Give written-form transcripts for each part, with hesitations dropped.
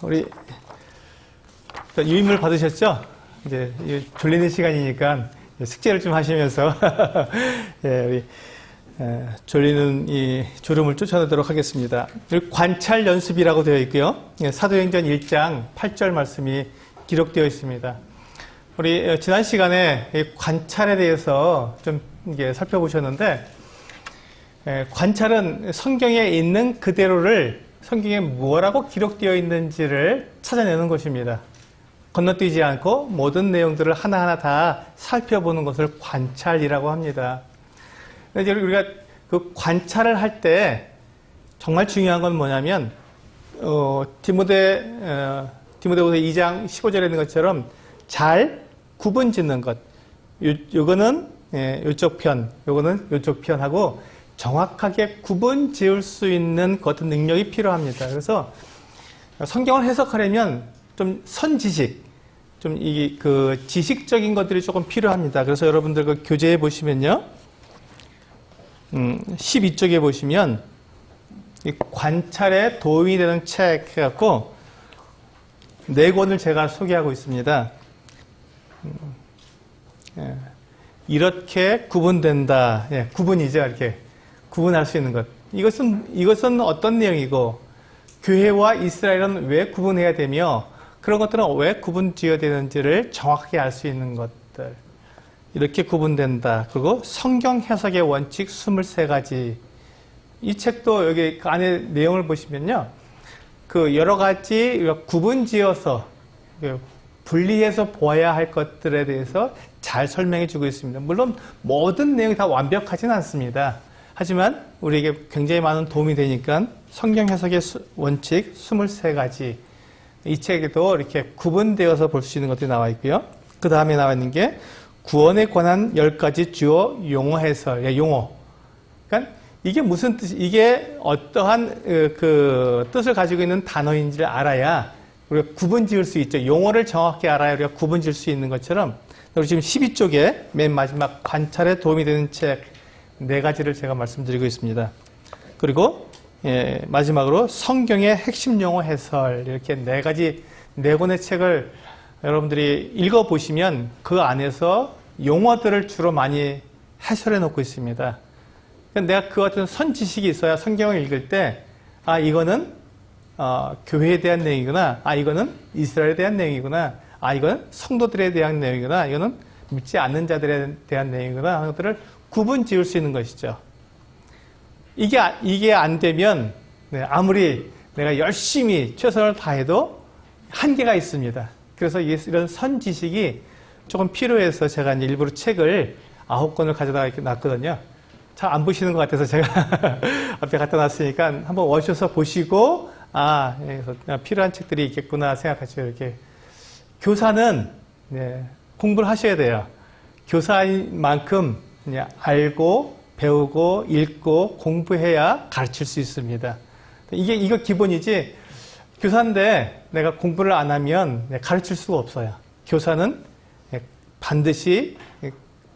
우리 유인물 받으셨죠? 이제 졸리는 시간이니까 숙제를 좀 하시면서 예, 우리 졸리는 이 졸음을 쫓아내도록 하겠습니다. 관찰 연습이라고 되어 있고요. 사도행전 1장 8절 말씀이 기록되어 있습니다. 우리 지난 시간에 관찰에 대해서 좀 이게 살펴보셨는데, 관찰은 성경에 있는 그대로를 성경에 뭐라고 기록되어 있는지를 찾아내는 것입니다. 건너뛰지 않고 모든 내용들을 하나하나 다 살펴보는 것을 관찰이라고 합니다. 이제 우리가 그 관찰을 할 때 정말 중요한 건 뭐냐면, 디모데후서 2장 15절에 있는 것처럼 잘 구분 짓는 것. 요거는 요쪽 편, 요거는 요쪽 편하고 정확하게 구분 지을 수 있는 그 어떤 능력이 필요합니다. 그래서 성경을 해석하려면 좀 선지식, 좀 그 지식적인 것들이 조금 필요합니다. 그래서 여러분들 그 교재에 보시면요, 12쪽에 보시면 이 관찰에 도움이 되는 책 해갖고 4권을 제가 소개하고 있습니다. 이렇게 구분된다. 구분이죠. 이렇게 구분할 수 있는 것. 이것은 어떤 내용이고, 교회와 이스라엘은 왜 구분해야 되며, 그런 것들은 왜 구분 지어야 되는지를 정확하게 알 수 있는 것들. 이렇게 구분된다. 그리고 성경 해석의 원칙 23가지. 이 책도 여기 그 안에 내용을 보시면요, 그 여러 가지 구분 지어서 분리해서 보아야 할 것들에 대해서 잘 설명해 주고 있습니다. 물론 모든 내용이 다 완벽하지는 않습니다. 하지만 우리에게 굉장히 많은 도움이 되니까 성경 해석의 원칙 23가지. 이 책에도 이렇게 구분되어서 볼 수 있는 것들이 나와 있고요. 그 다음에 나와 있는 게 구원에 관한 10가지 주요 용어 해설, 용어. 그러니까 이게 무슨 뜻, 이게 어떠한 그 뜻을 가지고 있는 단어인지를 알아야 우리가 구분 지을 수 있죠. 용어를 정확히 알아야 우리가 구분 지을 수 있는 것처럼, 우리 지금 12쪽에 맨 마지막 관찰에 도움이 되는 책 4가지를 제가 말씀드리고 있습니다. 그리고 마지막으로 성경의 핵심 용어 해설, 이렇게 4권의 책을 여러분들이 읽어보시면 그 안에서 용어들을 주로 많이 해설해 놓고 있습니다. 내가 그 같은 선지식이 있어야 성경을 읽을 때, 이거는 교회에 대한 내용이구나, 이거는 이스라엘에 대한 내용이구나, 이거는 성도들에 대한 내용이구나, 이거는 믿지 않는 자들에 대한 내용이구나 하는 것들을 구분 지을 수 있는 것이죠. 이게 안 되면 아무리 내가 열심히 최선을 다해도 한계가 있습니다. 그래서 이런 선지식이 조금 필요해서 제가 일부러 책을 9권을 가져다 이렇게 놨거든요. 잘 안 보시는 것 같아서 제가 앞에 갖다 놨으니까 한번 오셔서 보시고, 필요한 책들이 있겠구나 생각하시고, 이렇게. 교사는 공부를 하셔야 돼요. 교사인 만큼 알고 배우고 읽고 공부해야 가르칠 수 있습니다. 이거 기본이지, 교사인데 내가 공부를 안 하면 가르칠 수가 없어요. 교사는 반드시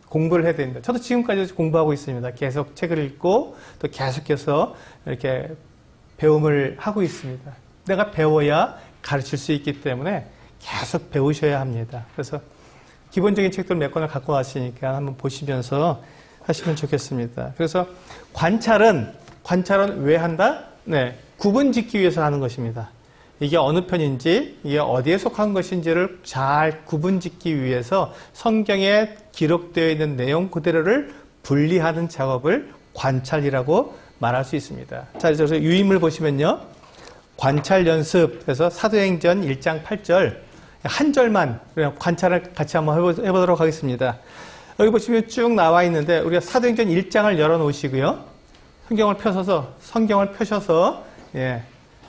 공부를 해야 됩니다. 저도 지금까지 공부하고 있습니다. 계속 책을 읽고 또 계속해서 이렇게 배움을 하고 있습니다. 내가 배워야 가르칠 수 있기 때문에 계속 배우셔야 합니다. 그래서 기본적인 책들 몇 권을 갖고 왔으니까 한번 보시면서 하시면 좋겠습니다. 그래서 관찰은 왜 한다? 구분 짓기 위해서 하는 것입니다. 이게 어느 편인지, 이게 어디에 속한 것인지를 잘 구분 짓기 위해서 성경에 기록되어 있는 내용 그대로를 분리하는 작업을 관찰이라고 말할 수 있습니다. 자, 그래서 유인물 보시면요, 관찰 연습에서 사도행전 1장 8절 한 절만 관찰을 같이 한번 해보도록 하겠습니다. 여기 보시면 쭉 나와 있는데, 우리가 사도행전 1장을 열어놓으시고요, 성경을 펴셔서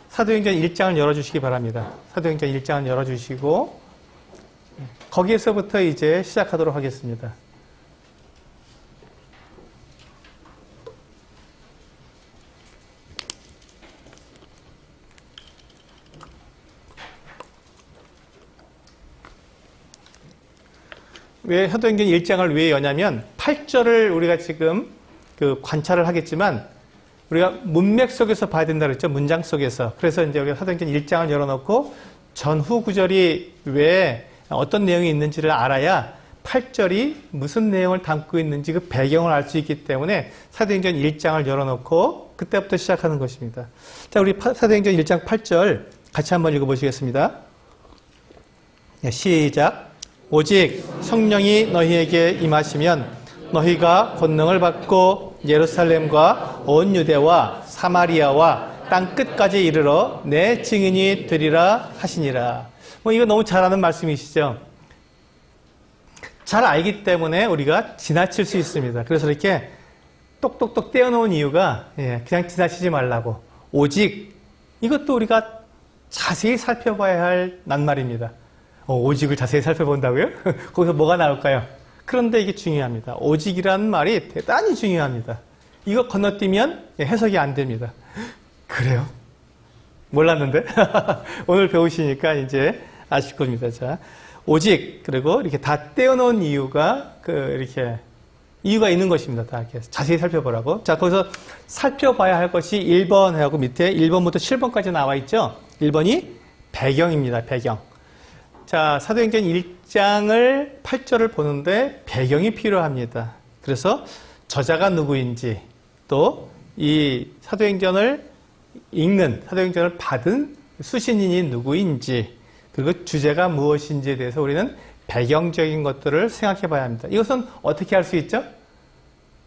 사도행전 1장을 열어주시기 바랍니다. 사도행전 1장을 열어주시고 거기에서부터 이제 시작하도록 하겠습니다. 왜 사도행전 1장을 왜 여냐면 8절을 우리가 지금 그 관찰을 하겠지만 우리가 문맥 속에서 봐야 된다 그랬죠. 문장 속에서. 그래서 이제 우리가 사도행전 1장을 열어놓고 전후 구절이 왜 어떤 내용이 있는지를 알아야 8절이 무슨 내용을 담고 있는지 그 배경을 알 수 있기 때문에 사도행전 1장을 열어놓고 그때부터 시작하는 것입니다. 자, 우리 사도행전 1장 8절 같이 한번 읽어보시겠습니다. 시작. 오직 성령이 너희에게 임하시면 너희가 권능을 받고 예루살렘과 온 유대와 사마리아와 땅 끝까지 이르러 내 증인이 되리라 하시니라. 이거 너무 잘 아는 말씀이시죠? 잘 알기 때문에 우리가 지나칠 수 있습니다. 그래서 이렇게 똑똑똑 떼어놓은 이유가 그냥 지나치지 말라고. 오직 이것도 우리가 자세히 살펴봐야 할 낱말입니다. 오직을 자세히 살펴본다고요? 거기서 뭐가 나올까요? 그런데 이게 중요합니다. 오직이라는 말이 대단히 중요합니다. 이거 건너뛰면 해석이 안 됩니다. 그래요? 몰랐는데? 오늘 배우시니까 이제 아실 겁니다. 자, 오직, 그리고 이렇게 다 떼어놓은 이유가, 이렇게, 이유가 있는 것입니다. 다 이렇게 자세히 살펴보라고. 자, 거기서 살펴봐야 할 것이 1번 하고 밑에 1번부터 7번까지 나와 있죠? 1번이 배경입니다. 배경. 자, 사도행전 1장을 8절을 보는데 배경이 필요합니다. 그래서 저자가 누구인지, 또 이 사도행전을 읽는, 사도행전을 받은 수신인이 누구인지, 그리고 주제가 무엇인지에 대해서 우리는 배경적인 것들을 생각해 봐야 합니다. 이것은 어떻게 할 수 있죠?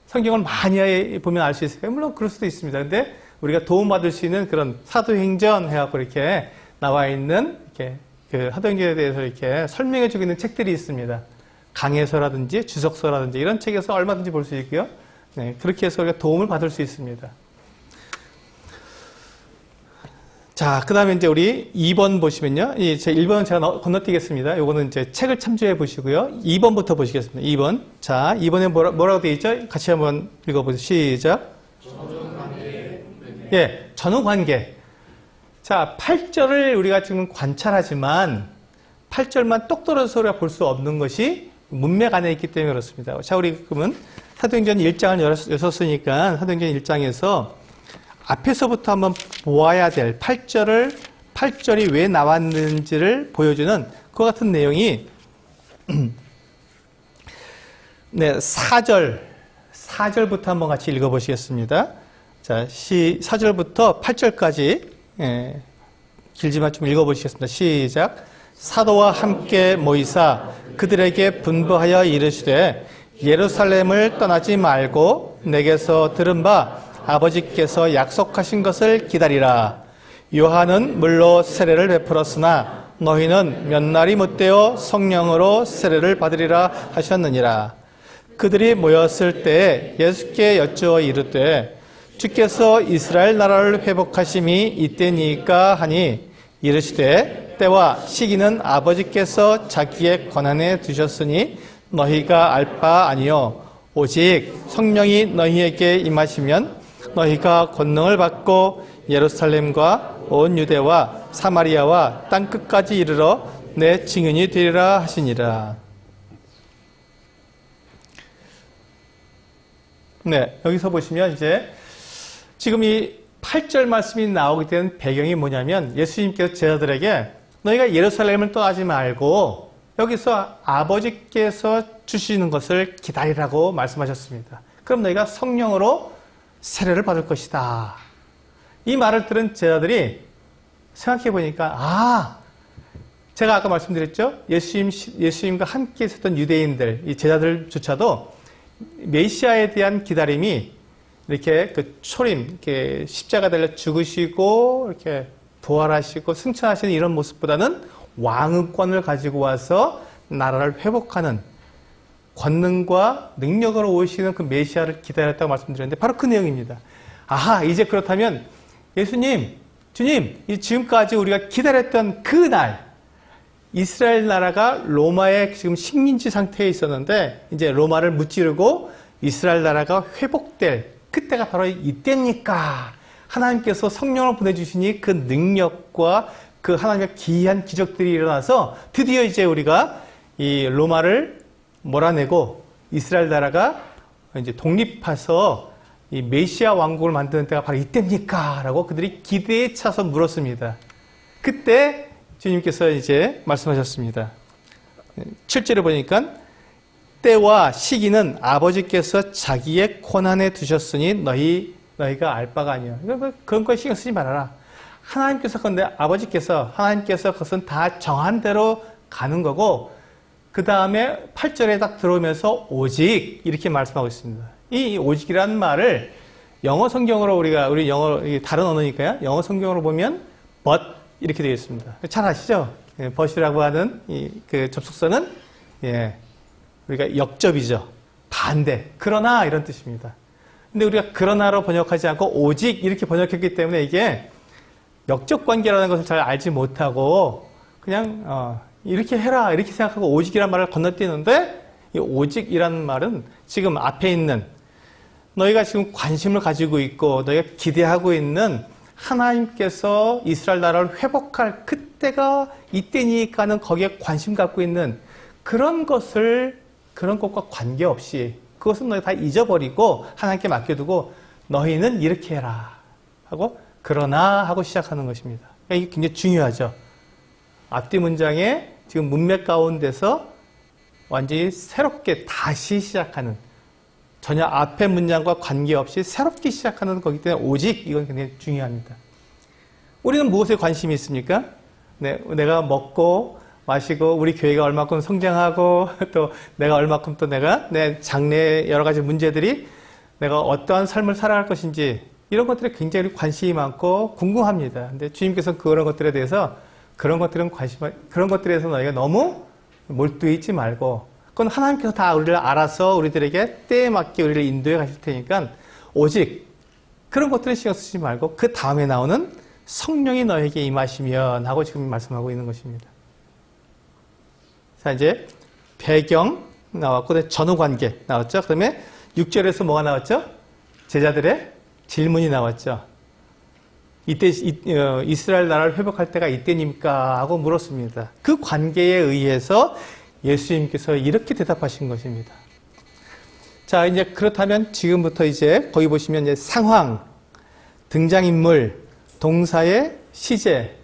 성경을 많이 보면 알 수 있을까요? 물론 그럴 수도 있습니다. 근데 우리가 도움받을 수 있는 그런 사도행전 해갖고 이렇게 나와 있는 이렇게 그 사도행전에 대해서 이렇게 설명해 주고 있는 책들이 있습니다. 강해서라든지 주석서라든지 이런 책에서 얼마든지 볼 수 있고요. 네, 그렇게 해서 우리가 도움을 받을 수 있습니다. 자, 그 다음에 이제 우리 2번 보시면요. 제 1번은 제가 건너뛰겠습니다. 요거는 이제 책을 참조해 보시고요. 2번부터 보시겠습니다. 2번. 자, 2번에 뭐라고 되어 있죠? 같이 한번 읽어보세요. 시작. 예, 전후관계. 자, 8절을 우리가 지금 관찰하지만 8절만 똑 떨어져서 우리가 볼 수 없는 것이 문맥 안에 있기 때문에 그렇습니다. 자, 우리 그러면 사도행전 1장을 열었으니까 사도행전 1장에서 앞에서부터 한번 보아야 될 8절이 왜 나왔는지를 보여주는 그와 같은 내용이 네, 4절부터 한번 같이 읽어보시겠습니다. 자, 4절부터 8절까지 길지만 좀 읽어보시겠습니다. 시작. 사도와 함께 모이사 그들에게 분부하여 이르시되 예루살렘을 떠나지 말고 내게서 들은 바 아버지께서 약속하신 것을 기다리라. 요한은 물로 세례를 베풀었으나 너희는 몇 날이 못되어 성령으로 세례를 받으리라 하셨느니라. 그들이 모였을 때 예수께 여쭈어 이르되 주께서 이스라엘 나라를 회복하심이 이때니까 하니 이르시되 때와 시기는 아버지께서 자기의 권한에 두셨으니 너희가 알 바 아니요 오직 성령이 너희에게 임하시면 너희가 권능을 받고 예루살렘과 온 유대와 사마리아와 땅 끝까지 이르러 내 증인이 되리라 하시니라. 네, 여기서 보시면 이제 지금 이 8절 말씀이 나오게 된 배경이 뭐냐면 예수님께서 제자들에게 너희가 예루살렘을 떠나지 말고 여기서 아버지께서 주시는 것을 기다리라고 말씀하셨습니다. 그럼 너희가 성령으로 세례를 받을 것이다. 이 말을 들은 제자들이 생각해 보니까 제가 아까 말씀드렸죠. 예수님과 함께 있었던 유대인들, 이 제자들조차도 메시아에 대한 기다림이 이렇게 그 초림, 이렇게 십자가 달려 죽으시고 이렇게 부활하시고 승천하시는 이런 모습보다는 왕권을 가지고 와서 나라를 회복하는 권능과 능력으로 오시는 그 메시아를 기다렸다고 말씀드렸는데 바로 그 내용입니다. 이제 그렇다면 예수님, 주님, 지금까지 우리가 기다렸던 그 날 이스라엘 나라가 로마의 지금 식민지 상태에 있었는데 이제 로마를 무찌르고 이스라엘 나라가 회복될 그때가 바로 이때니까 하나님께서 성령을 보내주시니 그 능력과 그 하나님의 기이한 기적들이 일어나서 드디어 이제 우리가 이 로마를 몰아내고 이스라엘 나라가 이제 독립해서 이 메시아 왕국을 만드는 때가 바로 이때입니까? 라고 그들이 기대에 차서 물었습니다. 그때 주님께서 이제 말씀하셨습니다. 7절에 보니까 때와 시기는 아버지께서 자기의 권한에 두셨으니 너희가 알 바가 아니야. 그런 거에 신경 쓰지 말아라. 하나님께서 근데 하나님께서 그것은 다 정한 대로 가는 거고, 그 다음에 8절에 딱 들어오면서 오직 이렇게 말씀하고 있습니다. 이 오직이라는 말을 영어 성경으로 우리 영어 다른 언어니까요. 영어 성경으로 보면 but 이렇게 되어 있습니다. 잘 아시죠? but이라고 하는 그 접속사는 우리가 역접이죠. 반대. 그러나 이런 뜻입니다. 근데 우리가 그러나로 번역하지 않고 오직 이렇게 번역했기 때문에 이게 역적 관계라는 것을 잘 알지 못하고 그냥 이렇게 해라 이렇게 생각하고 오직이라는 말을 건너뛰는데, 이 오직이라는 말은 지금 앞에 있는 너희가 지금 관심을 가지고 있고 너희가 기대하고 있는 하나님께서 이스라엘 나라를 회복할 그때가 이때니까는 거기에 관심 갖고 있는 그런 것과 관계없이 그것은 너희 다 잊어버리고 하나님께 맡겨두고 너희는 이렇게 해라 하고 그러나 하고 시작하는 것입니다. 이게 굉장히 중요하죠. 앞뒤 문장에 지금 문맥 가운데서 완전히 새롭게 다시 시작하는, 전혀 앞의 문장과 관계없이 새롭게 시작하는 거기 때문에 오직 이건 굉장히 중요합니다. 우리는 무엇에 관심이 있습니까? 내가 먹고 마시고 우리 교회가 얼마큼 성장하고 또 내가 얼마큼 또 내 장래 여러 가지 문제들이 내가 어떠한 삶을 살아갈 것인지 이런 것들에 굉장히 관심이 많고 궁금합니다. 근데 주님께서는 그런 것들에 대해서 그런 것들에서 너희가 너무 몰두해 있지 말고, 그건 하나님께서 다 우리를 알아서 우리들에게 때에 맞게 우리를 인도해 가실 테니까 오직 그런 것들에 신경 쓰지 말고 그 다음에 나오는 성령이 너에게 임하시면 하고 지금 말씀하고 있는 것입니다. 자, 이제 배경 나왔고 전후관계 나왔죠. 그 다음에 6절에서 뭐가 나왔죠? 제자들의 질문이 나왔죠. 이때 이스라엘 나라를 회복할 때가 이때입니까? 하고 물었습니다. 그 관계에 의해서 예수님께서 이렇게 대답하신 것입니다. 자, 이제 그렇다면 지금부터 이제 거기 보시면 이제 상황, 등장인물, 동사의 시제,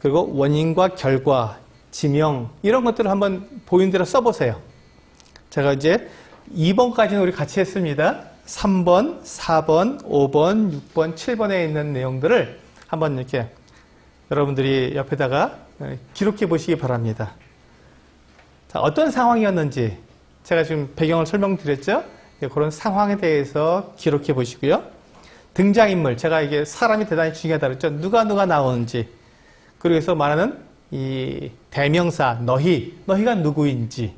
그리고 원인과 결과, 지명 이런 것들을 한번 보인 대로 써보세요. 제가 이제 2번까지는 우리 같이 했습니다. 3번, 4번, 5번, 6번, 7번에 있는 내용들을 한번 이렇게 여러분들이 옆에다가 기록해 보시기 바랍니다. 자, 어떤 상황이었는지 제가 지금 배경을 설명드렸죠? 그런 상황에 대해서 기록해 보시고요. 등장인물, 제가 이게 사람이 대단히 중요하다 그랬죠? 누가 나오는지, 그리고 해서 말하는 이 대명사 너희가 누구인지,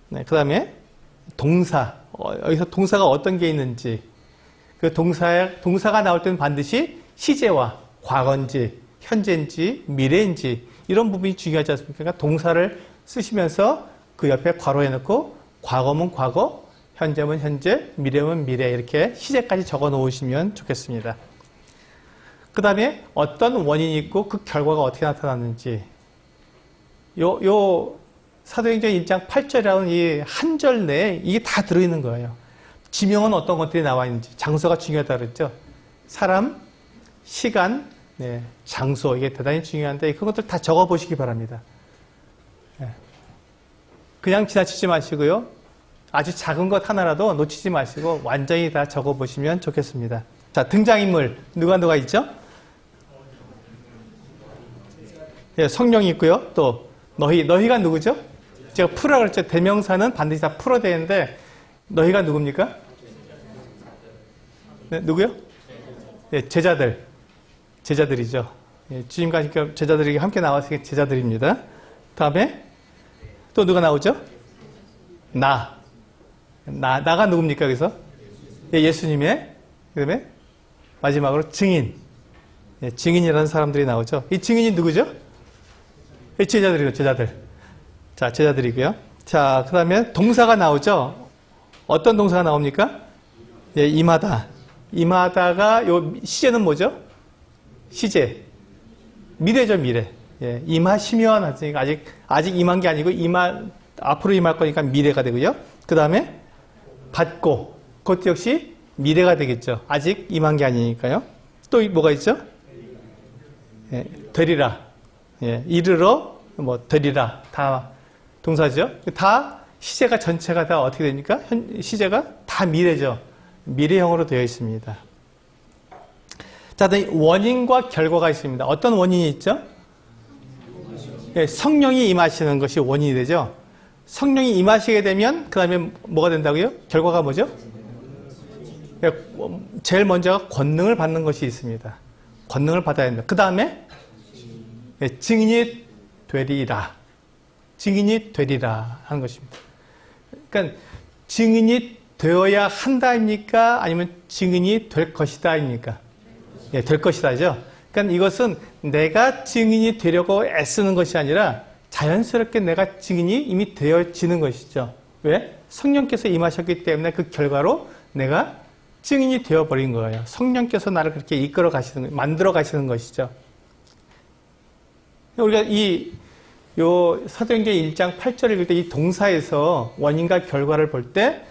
그 다음에 동사, 여기서 동사가 어떤 게 있는지, 그 동사가 나올 때는 반드시 시제와 과거인지, 현재인지, 미래인지, 이런 부분이 중요하지 않습니까? 그러니까 동사를 쓰시면서 그 옆에 괄호해 놓고, 과거면 과거, 현재면 현재, 미래면 미래, 이렇게 시제까지 적어 놓으시면 좋겠습니다. 그 다음에 어떤 원인이 있고 그 결과가 어떻게 나타났는지, 사도행전 1장 8절이라는 이 한 절 내에 이게 다 들어있는 거예요. 지명은 어떤 것들이 나와 있는지, 장소가 중요하다 그랬죠. 사람, 시간, 장소, 이게 대단히 중요한데 그런 것들 다 적어보시기 바랍니다. 그냥 지나치지 마시고요. 아주 작은 것 하나라도 놓치지 마시고 완전히 다 적어보시면 좋겠습니다. 자, 등장인물 누가 있죠? 성령이 있고요. 또 너희가 누구죠? 제가 풀어 그랬죠. 대명사는 반드시 다 풀어야 되는데 너희가 누굽니까? 누구요? 제자들이죠. 주님과 제자들이 함께 나왔으니까 제자들입니다. 다음에 또 누가 나오죠? 나가 누굽니까? 그래서 예수님의, 그다음에 마지막으로 증인, 증인이라는 사람들이 나오죠. 이 증인이 누구죠? 제자들이요, 제자들. 자, 제자들이고요. 자, 그 다음에 동사가 나오죠. 어떤 동사가 나옵니까? 임하다. 임하다가 요 시제는 뭐죠? 시제. 미래죠, 미래. 임하시면 하니까 아직 임한 게 아니고 앞으로 임할 거니까 미래가 되고요. 그 다음에 받고, 그것도 역시 미래가 되겠죠. 아직 임한 게 아니니까요. 또 뭐가 있죠? 예, 되리라. 예, 이르러, 되리라. 다 동사죠. 다 시제가 전체가 다 어떻게 됩니까? 시제가 다 미래죠. 미래형으로 되어 있습니다. 자, 원인과 결과가 있습니다. 어떤 원인이 있죠? 예, 성령이 임하시는 것이 원인이 되죠. 성령이 임하시게 되면 그 다음에 뭐가 된다고요? 결과가 뭐죠? 예, 제일 먼저가 권능을 받는 것이 있습니다. 권능을 받아야 된다. 그 다음에 예, 증인이 되리라. 증인이 되리라 하는 것입니다. 그러니까 증인이 되어야 한다입니까? 아니면 증인이 될 것이다입니까? 예, 될 것이다죠. 그러니까 이것은 내가 증인이 되려고 애쓰는 것이 아니라 자연스럽게 내가 증인이 이미 되어지는 것이죠. 왜? 성령께서 임하셨기 때문에 그 결과로 내가 증인이 되어버린 거예요. 성령께서 나를 그렇게 이끌어 가시는, 만들어 가시는 것이죠. 우리가 사도행전 1장 8절을 읽을 때 이 동사에서 원인과 결과를 볼 때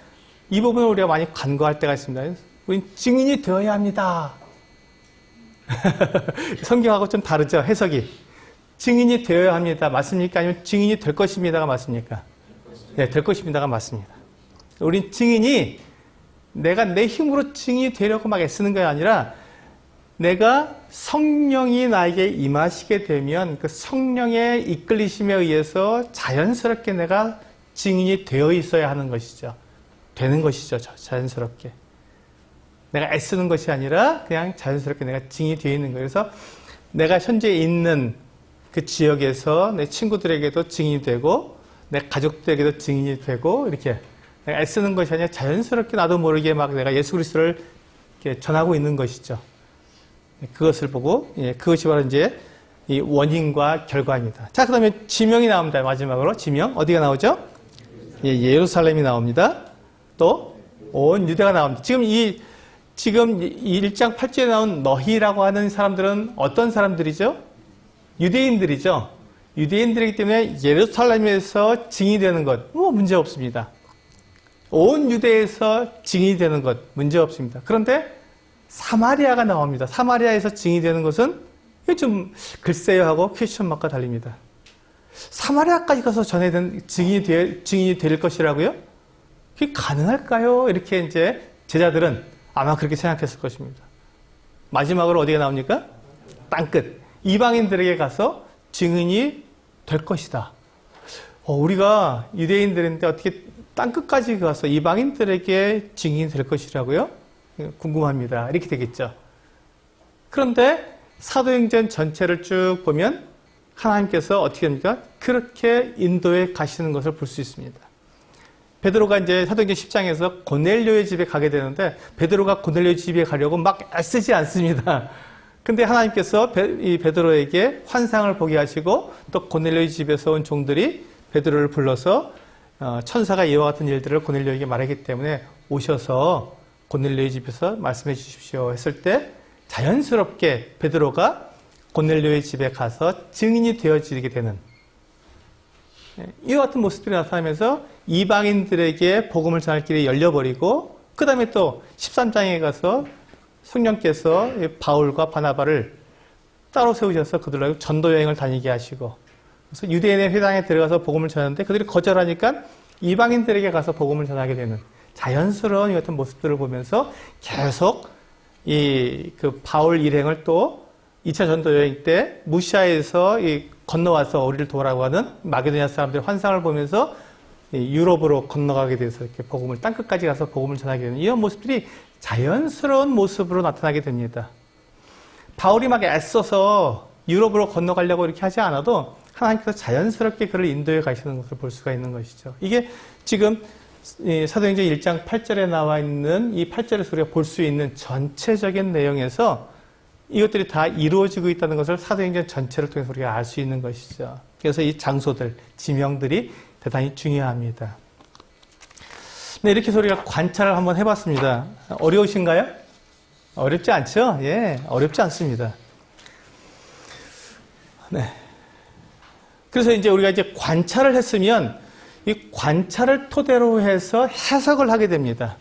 이 부분을 우리가 많이 간과할 때가 있습니다. 우린 증인이 되어야 합니다. 성경하고 좀 다르죠, 해석이. 증인이 되어야 합니다. 맞습니까? 아니면 증인이 될 것입니다가 맞습니까? 네, 될 것입니다가 맞습니다. 우린 증인이 내가 내 힘으로 증인이 되려고 막 애쓰는 게 아니라 내가 성령이 나에게 임하시게 되면 그 성령의 이끌리심에 의해서 자연스럽게 내가 증인이 되어 있어야 하는 것이죠. 되는 것이죠. 자연스럽게. 내가 애쓰는 것이 아니라 그냥 자연스럽게 내가 증인이 되어 있는 거예요. 그래서 내가 현재 있는 그 지역에서 내 친구들에게도 증인이 되고 내 가족들에게도 증인이 되고 이렇게 내가 애쓰는 것이 아니라 자연스럽게 나도 모르게 막 내가 예수 그리스도를 이렇게 전하고 있는 것이죠. 그것을 보고 그것이 바로 이제 이 원인과 결과입니다. 자, 그다음에 지명이 나옵니다. 마지막으로 지명 어디가 나오죠? 예루살렘이 나옵니다. 또 온 유대가 나옵니다. 지금 1장 8절에 나온 너희라고 하는 사람들은 어떤 사람들이죠? 유대인들이죠. 유대인들이기 때문에 예루살렘에서 증인이 되는 것 문제 없습니다. 온 유대에서 증인이 되는 것 문제 없습니다. 그런데 사마리아가 나옵니다. 사마리아에서 증인이 되는 것은 좀 글쎄요 하고 퀘스천 마크가 달립니다. 사마리아까지 가서 증인이 될 것이라고요? 그게 가능할까요? 이렇게 이제 제자들은 아마 그렇게 생각했을 것입니다. 마지막으로 어디가 나옵니까? 땅끝. 이방인들에게 가서 증인이 될 것이다. 우리가 유대인들인데 어떻게 땅끝까지 가서 이방인들에게 증인이 될 것이라고요? 궁금합니다. 이렇게 되겠죠. 그런데 사도행전 전체를 쭉 보면 하나님께서 어떻게 합니까? 그렇게 인도에 가시는 것을 볼 수 있습니다. 베드로가 이제 사도행전 10장에서 고넬료의 집에 가게 되는데 베드로가 고넬료의 집에 가려고 막 애쓰지 않습니다. 근데 하나님께서 이 베드로에게 환상을 보게 하시고 또 고넬료의 집에서 온 종들이 베드로를 불러서 천사가 이와 같은 일들을 고넬료에게 말하기 때문에 오셔서 고넬료의 집에서 말씀해 주십시오 했을 때 자연스럽게 베드로가 고넬료의 집에 가서 증인이 되어지게 되는 이와 같은 모습들이 나타나면서 이방인들에게 복음을 전할 길이 열려버리고 그 다음에 또 13장에 가서 성령께서 바울과 바나바를 따로 세우셔서 그들과 전도 여행을 다니게 하시고 그래서 유대인의 회당에 들어가서 복음을 전하는데 그들이 거절하니까 이방인들에게 가서 복음을 전하게 되는 자연스러운 이 같은 모습들을 보면서 계속 그 바울 일행을 또 2차 전도 여행 때 무시아에서 건너와서 우리를 도우라고 하는 마게도냐 사람들의 환상을 보면서 유럽으로 건너가게 돼서 이렇게 복음을 땅끝까지 가서 복음을 전하게 되는 이런 모습들이 자연스러운 모습으로 나타나게 됩니다. 바울이 막 애써서 유럽으로 건너가려고 이렇게 하지 않아도 하나님께서 자연스럽게 그를 인도해 가시는 것을 볼 수가 있는 것이죠. 이게 지금 사도행전 1장 8절에 나와 있는 이 8절에서 우리가 볼 수 있는 전체적인 내용에서 이것들이 다 이루어지고 있다는 것을 사도행전 전체를 통해서 우리가 알 수 있는 것이죠. 그래서 이 장소들, 지명들이 대단히 중요합니다. 네, 이렇게 해서 우리가 관찰을 한번 해봤습니다. 어려우신가요? 어렵지 않죠? 예, 어렵지 않습니다. 네. 그래서 이제 우리가 이제 관찰을 했으면 이 관찰을 토대로 해서 해석을 하게 됩니다.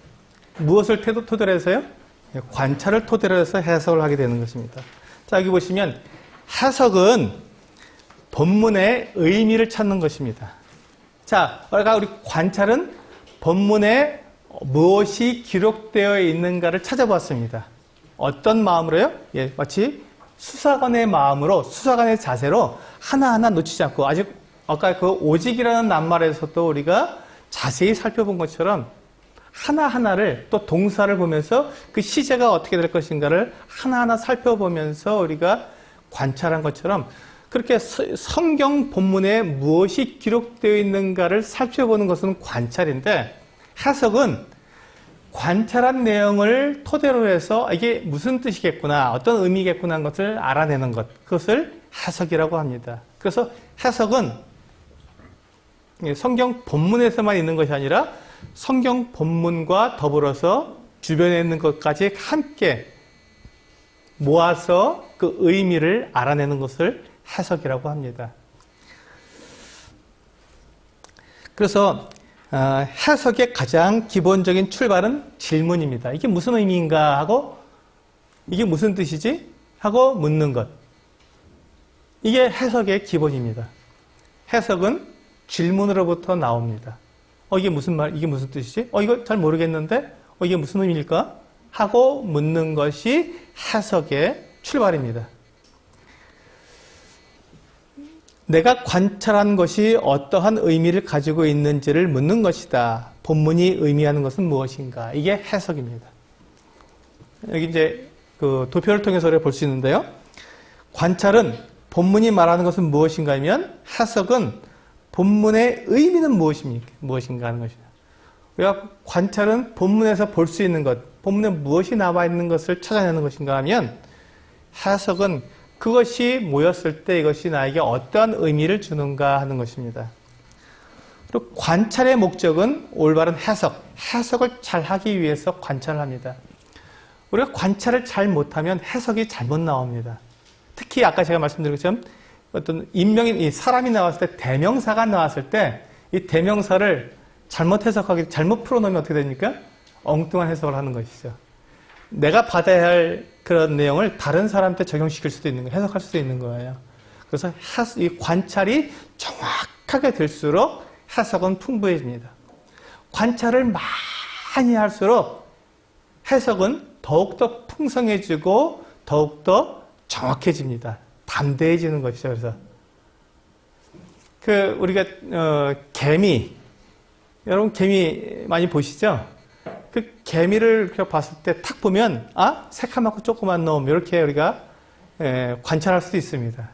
무엇을 토대로 해서요? 관찰을 토대로 해서 해석을 하게 되는 것입니다. 자, 여기 보시면 해석은 본문의 의미를 찾는 것입니다. 자, 우리 관찰은 본문에 무엇이 기록되어 있는가를 찾아보았습니다. 어떤 마음으로요? 예, 마치 수사관의 마음으로, 수사관의 자세로 하나하나 놓치지 않고, 아까 그 오직이라는 낱말에서도 우리가 자세히 살펴본 것처럼 하나하나를, 또 동사를 보면서 그 시제가 어떻게 될 것인가를 하나하나 살펴보면서 우리가 관찰한 것처럼, 그렇게 성경 본문에 무엇이 기록되어 있는가를 살펴보는 것은 관찰인데, 해석은 관찰한 내용을 토대로 해서 이게 무슨 뜻이겠구나, 어떤 의미겠구나 하는 것을 알아내는 것, 그것을 해석이라고 합니다. 그래서 해석은 성경 본문에서만 있는 것이 아니라 성경 본문과 더불어서 주변에 있는 것까지 함께 모아서 그 의미를 알아내는 것을 해석이라고 합니다. 그래서 해석의 가장 기본적인 출발은 질문입니다. 이게 무슨 의미인가 하고, 이게 무슨 뜻이지? 하고 묻는 것. 이게 해석의 기본입니다. 해석은 질문으로부터 나옵니다. 이게 무슨 이게 무슨 뜻이지? 이거 잘 모르겠는데? 이게 무슨 의미일까? 하고 묻는 것이 해석의 출발입니다. 내가 관찰한 것이 어떠한 의미를 가지고 있는지를 묻는 것이다. 본문이 의미하는 것은 무엇인가? 이게 해석입니다. 여기 이제 그 도표를 통해서 볼 수 있는데요. 관찰은 본문이 말하는 것은 무엇인가 하면, 해석은 본문의 의미는 무엇인가 하는 것이다. 우리가 관찰은 본문에서 볼 수 있는 것, 본문에 무엇이 나와 있는 것을 찾아내는 것인가 하면, 해석은 그것이 모였을 때 이것이 나에게 어떠한 의미를 주는가 하는 것입니다. 그리고 관찰의 목적은 올바른 해석을 잘 하기 위해서 관찰을 합니다. 우리가 관찰을 잘 못하면 해석이 잘못 나옵니다. 특히 아까 제가 말씀드린 것처럼 어떤 인명인, 사람이 나왔을 때, 대명사가 나왔을 때 이 대명사를 잘못 해석하기, 잘못 풀어놓으면 어떻게 됩니까? 엉뚱한 해석을 하는 것이죠. 내가 받아야 할 그런 내용을 다른 사람한테 적용시킬 수도 있는 거예요. 해석할 수도 있는 거예요. 그래서 이 관찰이 정확하게 될수록 해석은 풍부해집니다. 관찰을 많이 할수록 해석은 더욱더 풍성해지고 더욱더 정확해집니다. 담대해지는 것이죠. 그래서 우리가 개미, 여러분 개미 많이 보시죠? 그 개미를 봤을 때 탁 보면 새카맣고 조그만 놈, 이렇게 우리가 관찰할 수도 있습니다.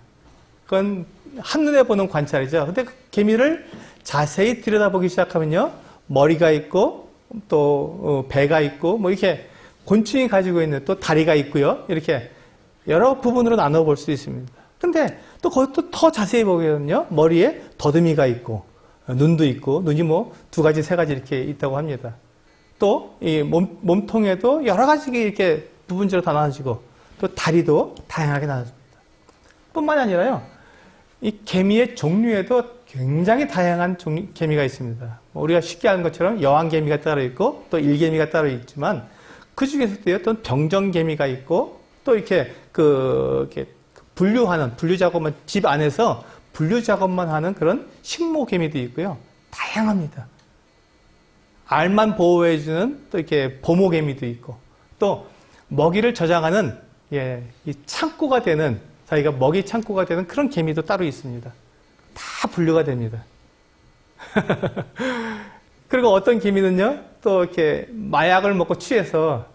그건 한눈에 보는 관찰이죠. 근데 그 개미를 자세히 들여다보기 시작하면요, 머리가 있고 또 배가 있고 뭐 이렇게 곤충이 가지고 있는 또 다리가 있고요, 이렇게 여러 부분으로 나눠 볼 수 있습니다. 근데 또 그것도 더 자세히 보면요, 머리에 더듬이가 있고 눈도 있고, 눈이 뭐 2가지, 3가지 이렇게 있다고 합니다. 또 이 몸통에도 여러 가지 이렇게 부분적으로 다 나눠지고, 또 다리도 다양하게 나눠집니다. 뿐만 아니라요, 이 개미의 종류에도 굉장히 다양한 개미가 있습니다. 우리가 쉽게 아는 것처럼 여왕개미가 따로 있고 또 일개미가 따로 있지만, 그 중에서도 또 병정개미가 있고, 또 이렇게 이렇게 분류 작업만, 집 안에서 분류 작업만 하는 그런 식모개미도 있고요. 다양합니다. 알만 보호해주는 또 이렇게 보모개미도 있고, 또 먹이를 저장하는 이 창고가 되는, 자기가 먹이 창고가 되는 그런 개미도 따로 있습니다. 다 분류가 됩니다. 그리고 어떤 개미는요, 또 이렇게 마약을 먹고 취해서,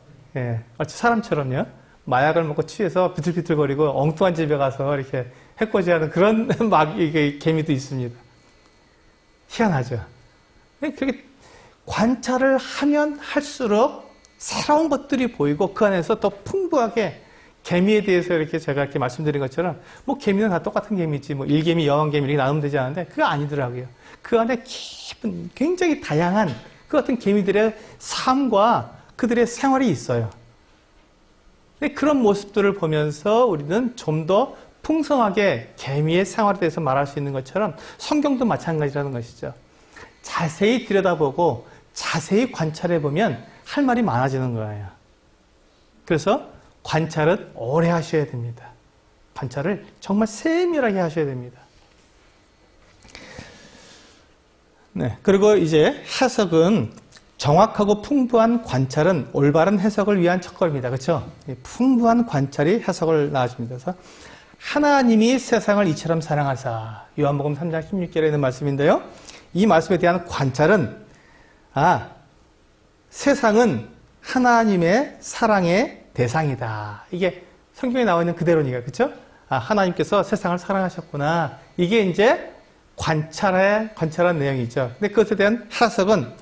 사람처럼요, 마약을 먹고 취해서 비틀비틀거리고 엉뚱한 집에 가서 이렇게 해코지하는 그런 개미도 있습니다. 희한하죠. 그게 관찰을 하면 할수록 새로운 것들이 보이고, 그 안에서 더 풍부하게 개미에 대해서 이렇게 제가 이렇게 말씀드린 것처럼, 뭐 개미는 다 똑같은 개미지, 뭐 일개미, 여왕개미 이렇게 나누면 되지 않은데, 그거 아니더라고요. 그 안에 깊은, 굉장히 다양한 그 같은 개미들의 삶과 그들의 생활이 있어요. 그런 모습들을 보면서 우리는 좀 더 풍성하게 개미의 생활에 대해서 말할 수 있는 것처럼 성경도 마찬가지라는 것이죠. 자세히 들여다보고 자세히 관찰해 보면 할 말이 많아지는 거예요. 그래서 관찰은 오래 하셔야 됩니다. 관찰을 정말 세밀하게 하셔야 됩니다. 네, 그리고 이제 해석은 정확하고 풍부한 관찰은 올바른 해석을 위한 첫걸음이다. 그렇죠? 풍부한 관찰이 해석을 낳아줍니다. 그래서 하나님이 세상을 이처럼 사랑하사, 요한복음 3장 16절에 있는 말씀인데요. 이 말씀에 대한 관찰은 세상은 하나님의 사랑의 대상이다. 이게 성경에 나와 있는 그대로니까, 그렇죠? 하나님께서 세상을 사랑하셨구나. 이게 이제 관찰한 내용이죠. 근데 그것에 대한 해석은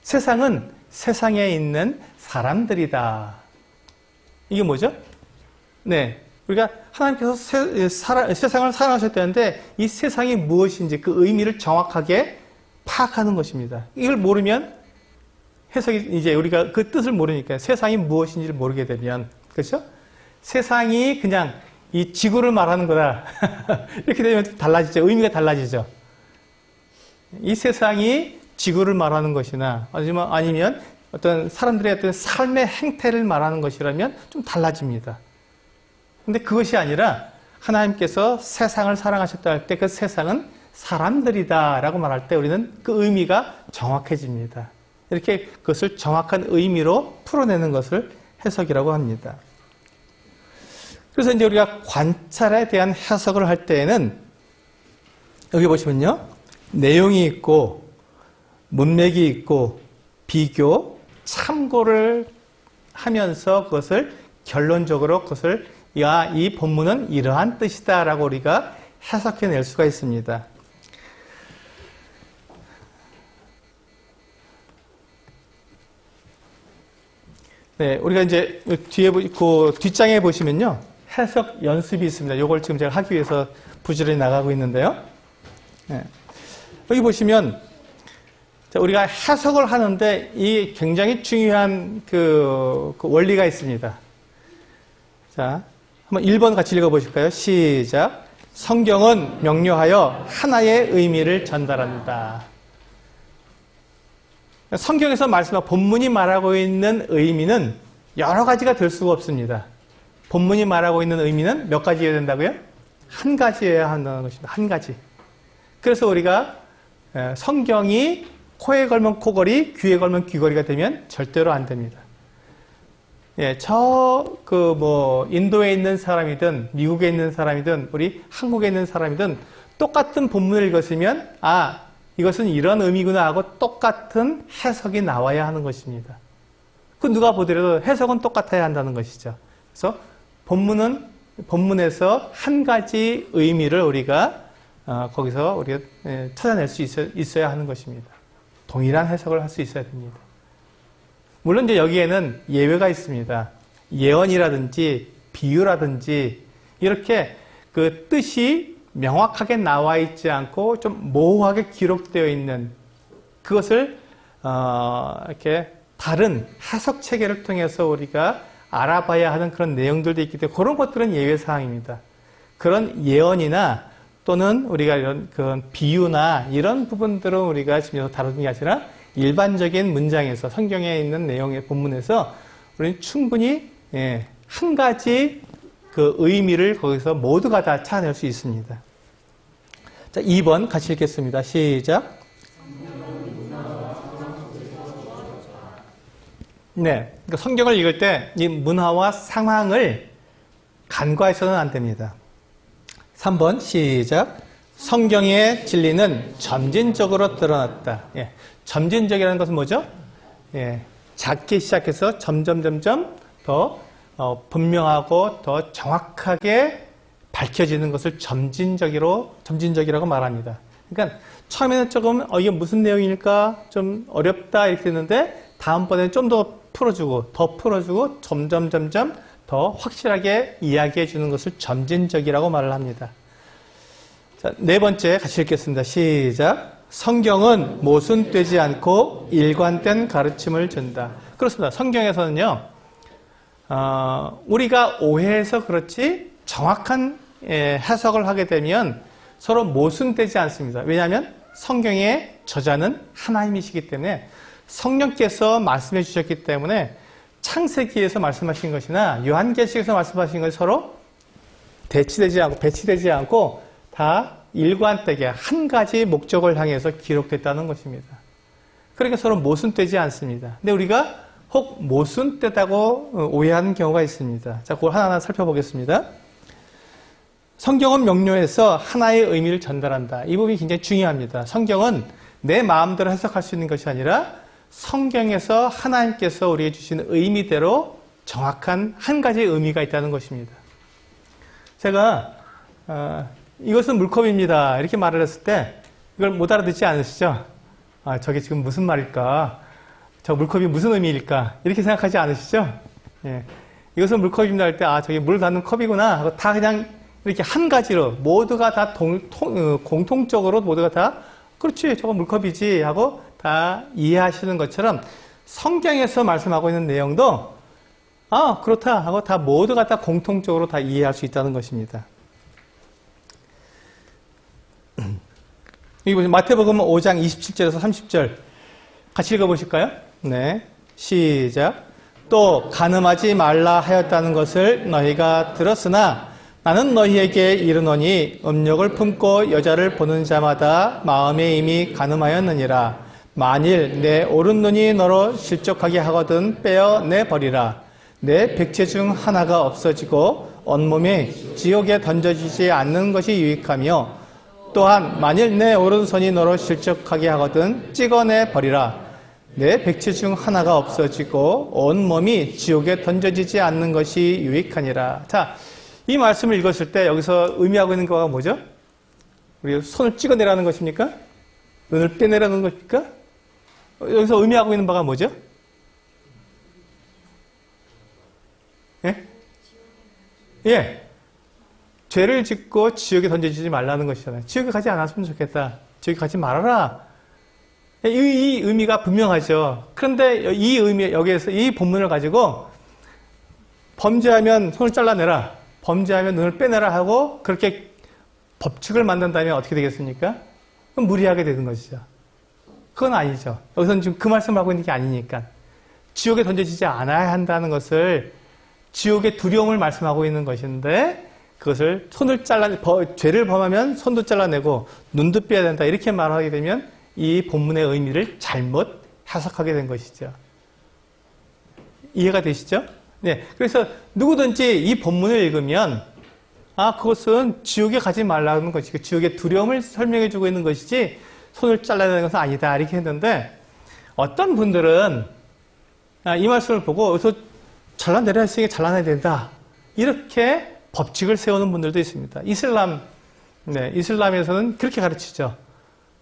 세상은 세상에 있는 사람들이다. 이게 뭐죠? 네. 우리가 하나님께서 세상을 사랑하셨다는데 이 세상이 무엇인지 그 의미를 정확하게 파악하는 것입니다. 이걸 모르면 해석이 이제 우리가 그 뜻을 모르니까 세상이 무엇인지를 모르게 되면 그렇죠? 세상이 그냥 이 지구를 말하는 거다. 이렇게 되면 달라지죠. 의미가 달라지죠. 이 세상이 지구를 말하는 것이나 아니면 어떤 사람들의 어떤 삶의 행태를 말하는 것이라면 좀 달라집니다. 근데 그것이 아니라 하나님께서 세상을 사랑하셨다 할 때 그 세상은 사람들이다 라고 말할 때 우리는 그 의미가 정확해집니다. 이렇게 그것을 정확한 의미로 풀어내는 것을 해석이라고 합니다. 그래서 이제 우리가 관찰에 대한 해석을 할 때에는 여기 보시면요. 내용이 있고 문맥이 있고 비교, 참고를 하면서 그것을 결론적으로 그것을 이 본문은 이러한 뜻이다 라고 우리가 해석해낼 수가 있습니다. 네, 우리가 이제 뒤에 그 뒷장에 보시면요. 해석 연습이 있습니다. 이걸 지금 제가 하기 위해서 부지런히 나가고 있는데요. 네. 여기 보시면 우리가 해석을 하는데 이 굉장히 중요한 그 원리가 있습니다. 자, 한번 1번 같이 읽어보실까요? 시작. 성경은 명료하여 하나의 의미를 전달한다. 성경에서 말씀하고 본문이 말하고 있는 의미는 여러 가지가 될 수가 없습니다. 본문이 말하고 있는 의미는 몇 가지여야 된다고요? 한 가지여야 한다는 것입니다. 한 가지. 그래서 우리가 성경이 코에 걸면 코걸이, 귀에 걸면 귀걸이가 되면 절대로 안 됩니다. 예, 인도에 있는 사람이든, 미국에 있는 사람이든, 우리 한국에 있는 사람이든, 똑같은 본문을 읽었으면, 이것은 이런 의미구나 하고 똑같은 해석이 나와야 하는 것입니다. 그 누가 보더라도 해석은 똑같아야 한다는 것이죠. 그래서 본문에서 한 가지 의미를 우리가, 거기서 우리가 찾아낼 수 있어야 하는 것입니다. 동일한 해석을 할 수 있어야 됩니다. 물론 이제 여기에는 예외가 있습니다. 예언이라든지 비유라든지 이렇게 그 뜻이 명확하게 나와 있지 않고 좀 모호하게 기록되어 있는 그것을 이렇게 다른 해석 체계를 통해서 우리가 알아봐야 하는 그런 내용들도 있기 때문에 그런 것들은 예외 사항입니다. 그런 예언이나 또는 우리가 이런 그런 비유나 이런 부분들은 우리가 지금 다루는 게 아니라 일반적인 문장에서 성경에 있는 내용의 본문에서 우리는 충분히 한 가지 그 의미를 거기서 모두가 다 찾아낼 수 있습니다. 자, 2번 같이 읽겠습니다. 시작. 네, 그러니까 성경을 읽을 때 이 문화와 상황을 간과해서는 안 됩니다. 3번 시작. 성경의 진리는 점진적으로 드러났다. 예, 점진적이라는 것은 뭐죠? 예, 작게 시작해서 점점 더 분명하고 더 정확하게 밝혀지는 것을 점진적이라고 말합니다. 그러니까 처음에는 조금 이게 무슨 내용일까 좀 어렵다 이렇게 했는데 다음번에는 좀 더 풀어주고 점점 더 확실하게 이야기해 주는 것을 점진적이라고 말을 합니다. 자, 4번째 같이 읽겠습니다. 시작. 성경은 모순되지 않고 일관된 가르침을 준다. 그렇습니다. 성경에서는요, 우리가 오해해서 그렇지 정확한 해석을 하게 되면 서로 모순되지 않습니다. 왜냐하면 성경의 저자는 하나님이시기 때문에 성령께서 말씀해 주셨기 때문에 창세기에서 말씀하신 것이나 요한계시록에서 말씀하신 것이 서로 대치되지 않고 배치되지 않고 다 일관되게 한 가지 목적을 향해서 기록됐다는 것입니다. 그러니까 서로 모순되지 않습니다. 근데 우리가 혹 모순되다고 오해하는 경우가 있습니다. 자, 그걸 하나하나 살펴보겠습니다. 성경은 명료해서 하나의 의미를 전달한다. 이 부분이 굉장히 중요합니다. 성경은 내 마음대로 해석할 수 있는 것이 아니라 성경에서 하나님께서 우리에게 주신 의미대로 정확한 한 가지의 의미가 있다는 것입니다. 제가 이것은 물컵입니다 이렇게 말을 했을 때 이걸 못 알아듣지 않으시죠? 저게 지금 무슨 말일까? 저 물컵이 무슨 의미일까? 이렇게 생각하지 않으시죠? 예. 이것은 물컵입니다 할 때 저게 물 담는 컵이구나 하고 다 그냥 이렇게 한 가지로 모두가 다 공통적으로 모두가 다 그렇지 저건 물컵이지 하고 다 이해하시는 것처럼 성경에서 말씀하고 있는 내용도 그렇다 하고 다 모두가 다 공통적으로 다 이해할 수 있다는 것입니다. 여기 보시면 마태복음 5장 27절에서 30절 같이 읽어보실까요? 네, 시작. 또 간음하지 말라 하였다는 것을 너희가 들었으나 나는 너희에게 이르노니 음욕을 품고 여자를 보는 자마다 마음에 이미 간음하였느니라. 만일 내 오른눈이 너로 실족하게 하거든 빼어내버리라. 내 백체 중 하나가 없어지고 온몸이 지옥에 던져지지 않는 것이 유익하며 또한 만일 내 오른손이 너로 실족하게 하거든 찍어내버리라. 내 백체 중 하나가 없어지고 온몸이 지옥에 던져지지 않는 것이 유익하니라. 자, 이 말씀을 읽었을 때 여기서 의미하고 있는 거가 뭐죠? 우리 손을 찍어내라는 것입니까? 눈을 빼내라는 것입니까? 여기서 의미하고 있는 바가 뭐죠? 예. 죄를 짓고 지옥에 던져지지 말라는 것이잖아요. 지옥에 가지 않았으면 좋겠다. 지옥에 가지 말아라. 이 의미가 분명하죠. 그런데 이 의미, 여기에서 이 본문을 가지고 범죄하면 손을 잘라내라. 범죄하면 눈을 빼내라 하고 그렇게 법칙을 만든다면 어떻게 되겠습니까? 그럼 무리하게 되는 것이죠. 그건 아니죠. 여기서는 지금 그 말씀을 하고 있는 게 아니니까. 지옥에 던져지지 않아야 한다는 것을 지옥의 두려움을 말씀하고 있는 것인데 그것을 죄를 범하면 손도 잘라내고 눈도 빼야 된다 이렇게 말하게 되면 이 본문의 의미를 잘못 해석하게 된 것이죠. 이해가 되시죠? 네. 그래서 누구든지 이 본문을 읽으면 그것은 지옥에 가지 말라는 것이고 지옥의 두려움을 설명해 주고 있는 것이지 손을 잘라내는 것은 아니다 이렇게 했는데 어떤 분들은 이 말씀을 보고 여기서 잘라내려 했으니까 잘라내야 된다 이렇게 법칙을 세우는 분들도 있습니다. 이슬람에서는 그렇게 가르치죠.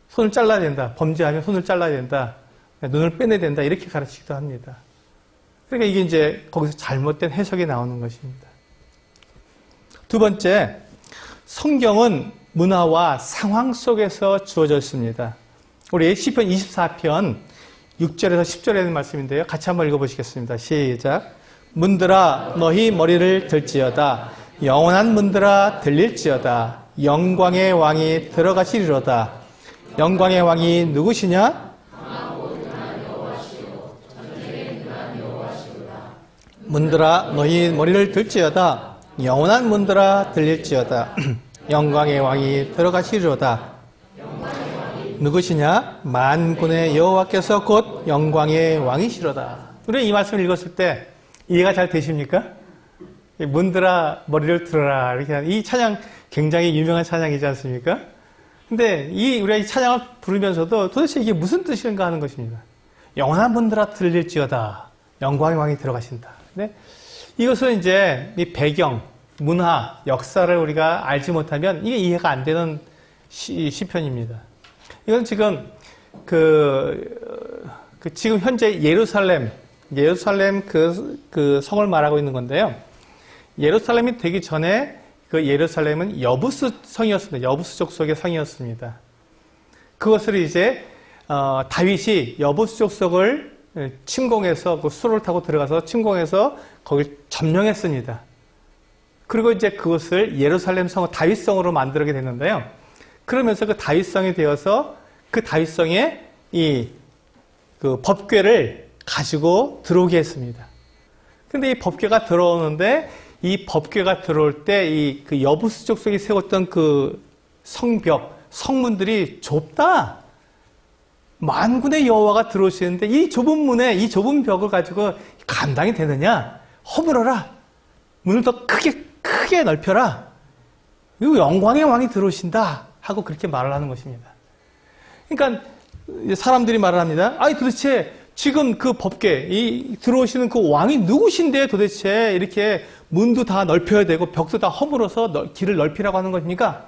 손을 잘라야 된다. 범죄하면 손을 잘라야 된다. 눈을 빼내야 된다. 이렇게 가르치기도 합니다. 그러니까 이게 이제 거기서 잘못된 해석이 나오는 것입니다. 두 번째, 성경은 문화와 상황 속에서 주어졌습니다. 우리 시편 24편 6절에서 10절에 있는 말씀인데요. 같이 한번 읽어보시겠습니다. 시작. 문들아 너희 머리를 들지어다. 영원한 문들아 들릴지어다. 영광의 왕이 들어가시리로다. 영광의 왕이 누구시냐? 문들아 너희 머리를 들지어다. 영원한 문들아 들릴지어다. 영광의 왕이 들어가시리로다. 누구시냐? 만군의 여호와께서 곧 영광의 왕이시로다. 우리 이 말씀을 읽었을 때 이해가 잘 되십니까? 문들아 머리를 들어라 이렇게 이 찬양 굉장히 유명한 찬양이지 않습니까? 근데 우리가 이 찬양을 부르면서도 도대체 이게 무슨 뜻인가 하는 것입니다. 영원한 문들아 들릴지어다. 영광의 왕이 들어가신다. 근데 이것은 이제 이 배경, 문화, 역사를 우리가 알지 못하면 이게 이해가 안 되는 시편입니다. 이건 지금 지금 현재 예루살렘 그 성을 말하고 있는 건데요. 예루살렘이 되기 전에 그 예루살렘은 여부스 성이었습니다. 여부스 족속의 성이었습니다. 그것을 이제 다윗이 여부스 족속을 침공해서 그 수로를 타고 들어가서 침공해서 거길 점령했습니다. 그리고 이제 그것을 예루살렘 성을 다윗성으로 만들게 됐는데요. 그러면서 그 다윗성이 되어서 그 다윗성에 그 법궤를 가지고 들어오게 했습니다. 근데 이 법궤가 들어오는데 이 법궤가 들어올 때 그 여부수 족속이 세웠던 그 성벽, 성문들이 좁다. 만군의 여호와가 들어오시는데 이 좁은 문에 이 좁은 벽을 가지고 감당이 되느냐? 허물어라. 문을 더 크게 넓혀라. 그리고 영광의 왕이 들어오신다. 하고 그렇게 말을 하는 것입니다. 그러니까 사람들이 말을 합니다. 아니 도대체 지금 그 법궤, 들어오시는 그 왕이 누구신데 도대체 이렇게 문도 다 넓혀야 되고 벽도 다 허물어서 길을 넓히라고 하는 것입니까?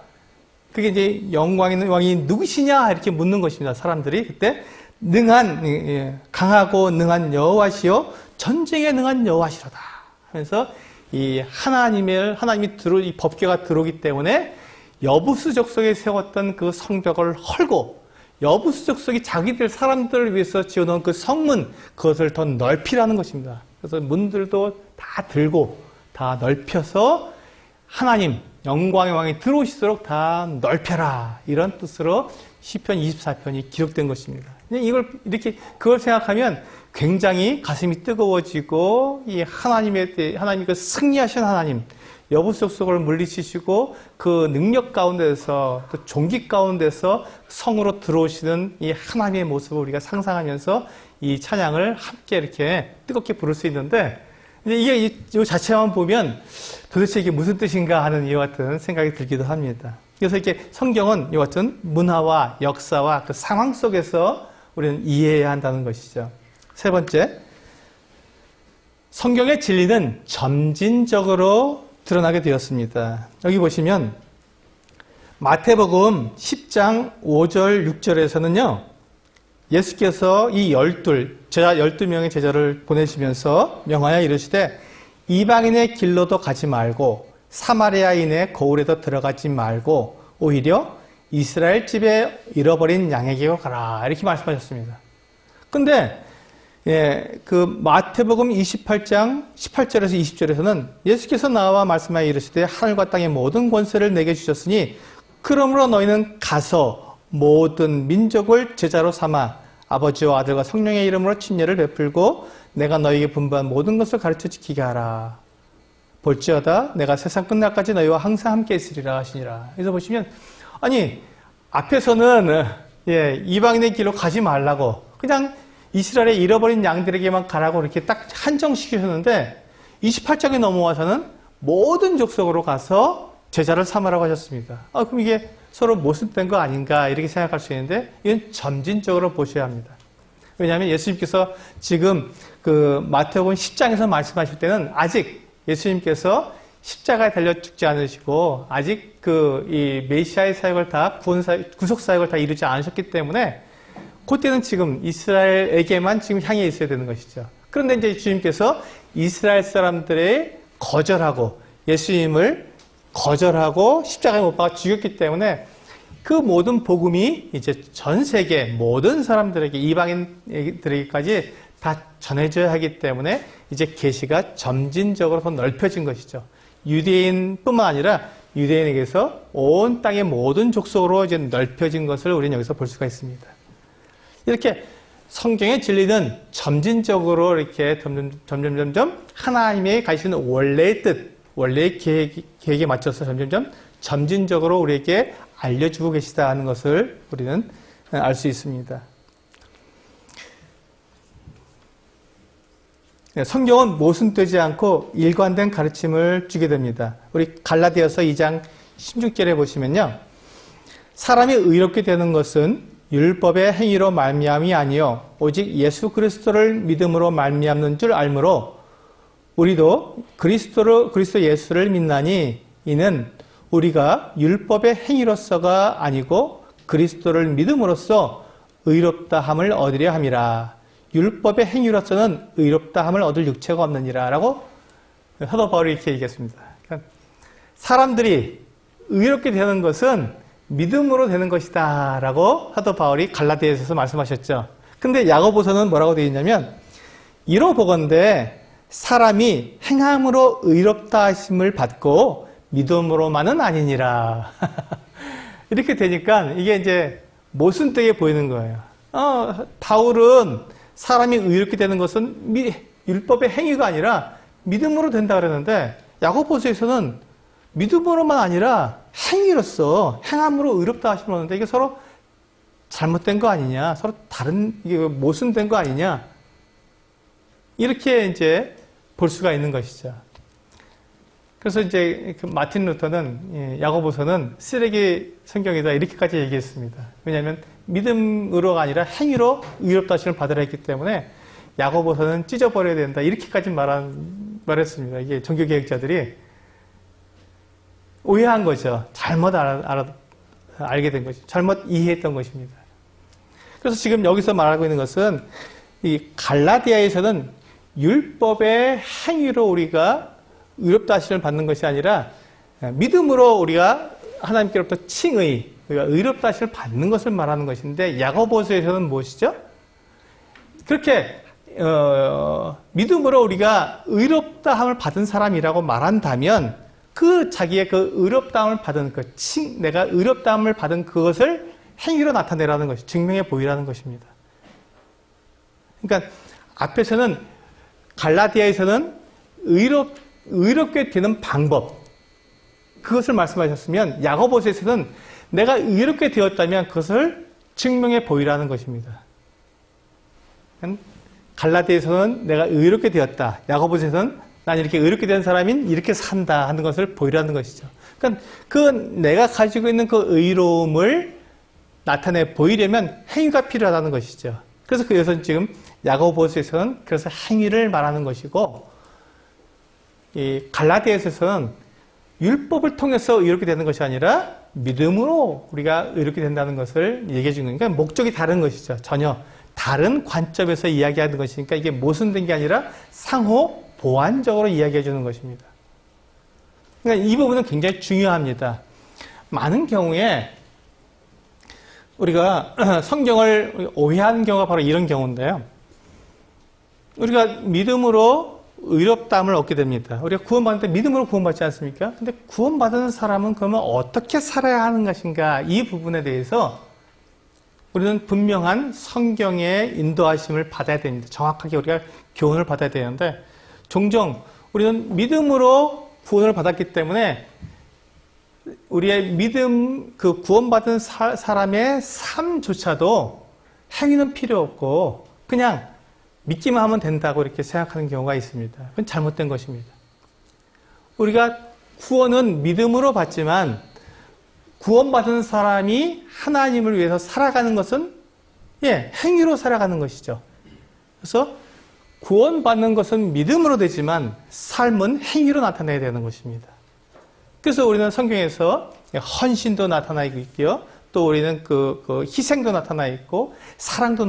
그게 이제 영광 있는 왕이 누구시냐 이렇게 묻는 것입니다. 사람들이 그때 강하고 능한 여호와시요 전쟁에 능한 여호와시로다 하면서 이 하나님이 이 법궤가 들어오기 때문에 여부수 족속에 세웠던 그 성벽을 헐고 여부수 족속이 자기들 사람들을 위해서 지어놓은 그 성문 그것을 더 넓히라는 것입니다. 그래서 문들도 다 들고 다 넓혀서 하나님 영광의 왕이 들어오시도록 다 넓혀라 이런 뜻으로 시편 24편이 기록된 것입니다. 그걸 생각하면 굉장히 가슴이 뜨거워지고 이 하나님이 그 승리하신 하나님 여부수 족속을 물리치시고 그 능력 가운데서 또 종기 가운데서 성으로 들어오시는 이 하나님의 모습을 우리가 상상하면서 이 찬양을 함께 이렇게 뜨겁게 부를 수 있는데 이게 이 자체만 보면 도대체 이게 무슨 뜻인가 하는 이와 같은 생각이 들기도 합니다. 그래서 이렇게 성경은 이와 같은 문화와 역사와 그 상황 속에서 우리는 이해해야 한다는 것이죠. 세 번째, 성경의 진리는 점진적으로 드러나게 되었습니다. 여기 보시면 마태복음 10장 5절 6절에서는요. 예수께서 이 12명의 제자를 보내시면서 명하여 이르시되 이방인의 길로도 가지 말고 사마리아인의 거울에도 들어가지 말고 오히려 이스라엘 집에 잃어버린 양에게로 가라 이렇게 말씀하셨습니다. 근데 그 마태복음 28장 18절에서 20절에서는 예수께서 나와 말씀하여 이르시되 하늘과 땅의 모든 권세를 내게 주셨으니 그러므로 너희는 가서 모든 민족을 제자로 삼아 아버지와 아들과 성령의 이름으로 침례를 베풀고 내가 너희에게 분부한 모든 것을 가르쳐 지키게 하라. 볼지어다 내가 세상 끝날까지 너희와 항상 함께 있으리라 하시니라. 그래서 보시면 아니 앞에서는 이방인의 길로 가지 말라고 그냥 이스라엘의 잃어버린 양들에게만 가라고 이렇게 딱 한정시키셨는데 28장에 넘어와서는 모든 족속으로 가서 제자를 삼으라고 하셨습니다. 그럼 이게 서로 모순된 거 아닌가 이렇게 생각할 수 있는데 이건 점진적으로 보셔야 합니다. 왜냐하면 예수님께서 지금 그 마태복음 10장에서 말씀하실 때는 아직 예수님께서 십자가에 달려 죽지 않으시고 아직 이 메시아의 사역을 다 구속 사역을 다 이루지 않으셨기 때문에 그때는 지금 이스라엘에게만 지금 향해 있어야 되는 것이죠. 그런데 이제 주님께서 이스라엘 사람들의 거절하고 예수님을 거절하고 십자가에 못 박아 죽였기 때문에 그 모든 복음이 이제 전 세계 모든 사람들에게 이방인들에게까지 다 전해져야 하기 때문에 이제 계시가 점진적으로 더 넓혀진 것이죠. 유대인뿐만 아니라 유대인에게서 온 땅의 모든 족속으로 이제 넓혀진 것을 우리는 여기서 볼 수가 있습니다. 이렇게 성경의 진리는 점진적으로 이렇게 점점 하나님의 가시는 원래의 뜻, 원래의 계획에 맞춰서 점진적으로 우리에게 알려주고 계시다는 것을 우리는 알 수 있습니다. 성경은 모순되지 않고 일관된 가르침을 주게 됩니다. 우리 갈라디아서 2장 16절에 보시면요. 사람이 의롭게 되는 것은 율법의 행위로 말미암이 아니요 오직 예수 그리스도를 믿음으로 말미암는 줄 알므로 우리도 그리스도 예수를 믿나니 이는 우리가 율법의 행위로서가 아니고 그리스도를 믿음으로써 의롭다 함을 얻으려 함이라. 율법의 행위로서는 의롭다 함을 얻을 육체가 없느니라 라고 사도 바울이 이렇게 얘기했습니다. 그러니까 사람들이 의롭게 되는 것은 믿음으로 되는 것이다 라고 사도 바울이 갈라디아서에서 말씀하셨죠. 근데 야고보서는 뭐라고 되어 있냐면 이러보건대 사람이 행함으로 의롭다 하심을 받고 믿음으로만은 아니니라. 이렇게 되니까 이게 이제 모순되게 보이는 거예요. 바울은 사람이 의롭게 되는 것은 율법의 행위가 아니라 믿음으로 된다 그랬는데 야고보서에서는 믿음으로만 아니라 행위로서 행함으로 의롭다 하시는데 이게 서로 잘못된 거 아니냐, 서로 다른 이게 모순된 거 아니냐 이렇게 이제 볼 수가 있는 것이죠. 그래서 이제 그 마틴 루터는 야고보서는 쓰레기 성경이다 이렇게까지 얘기했습니다. 왜냐하면 믿음으로가 아니라 행위로 의롭다 하심을 받으라 했기 때문에 야고보서는 찢어버려야 된다 이렇게까지 말했습니다. 이게 종교개혁자들이 오해한 거죠. 잘못 알게 된 것이 잘못 이해했던 것입니다. 그래서 지금 여기서 말하고 있는 것은 이 갈라디아에서는 율법의 행위로 우리가 의롭다 하심을 받는 것이 아니라 믿음으로 우리가 하나님께로부터 칭의, 우리가 의롭다 하심을 받는 것을 말하는 것인데 야고보서에서는 무엇이죠? 그렇게 믿음으로 우리가 의롭다함을 받은 사람이라고 말한다면 그 자기의 그 의롭다함을 받은 내가 의롭다함을 받은 그것을 행위로 나타내라는 것이 증명해 보이라는 것입니다. 그러니까 앞에서는 갈라디아에서는 의롭게 되는 방법 그것을 말씀하셨으면 야고보서에서는 내가 의롭게 되었다면 그것을 증명해 보이라는 것입니다. 갈라디아에서는 내가 의롭게 되었다. 야고보서에서는 난 이렇게 의롭게 된 사람인 이렇게 산다 하는 것을 보이라는 것이죠. 그러니까 그 내가 가지고 있는 그 의로움을 나타내 보이려면 행위가 필요하다는 것이죠. 그래서 그래서 지금 야고보서에서는 그래서 행위를 말하는 것이고 이 갈라디아서에서는 율법을 통해서 의롭게 되는 것이 아니라 믿음으로 우리가 의롭게 된다는 것을 얘기해 주는 거니까 목적이 다른 것이죠. 전혀 다른 관점에서 이야기하는 것이니까 이게 모순된 게 아니라 상호 보완적으로 이야기해 주는 것입니다. 그러니까 이 부분은 굉장히 중요합니다. 많은 경우에 우리가 성경을 오해하는 경우가 바로 이런 경우인데요. 우리가 믿음으로 의롭다함을 얻게 됩니다. 우리가 구원받을 때 믿음으로 구원받지 않습니까? 근데 구원받은 사람은 그러면 어떻게 살아야 하는 것인가? 이 부분에 대해서 우리는 분명한 성경의 인도하심을 받아야 됩니다. 정확하게 우리가 교훈을 받아야 되는데 종종 우리는 믿음으로 구원을 받았기 때문에 우리의 믿음, 그 구원받은 사람의 삶조차도 행위는 필요 없고 그냥 믿기만 하면 된다고 이렇게 생각하는 경우가 있습니다. 그건 잘못된 것입니다. 우리가 구원은 믿음으로 받지만 구원받은 사람이 하나님을 위해서 살아가는 것은 행위로 살아가는 것이죠. 그래서 구원받는 것은 믿음으로 되지만 삶은 행위로 나타내야 되는 것입니다. 그래서 우리는 성경에서 헌신도 나타나고 있고요. 또 우리는 그 희생도 나타나 있고 사랑도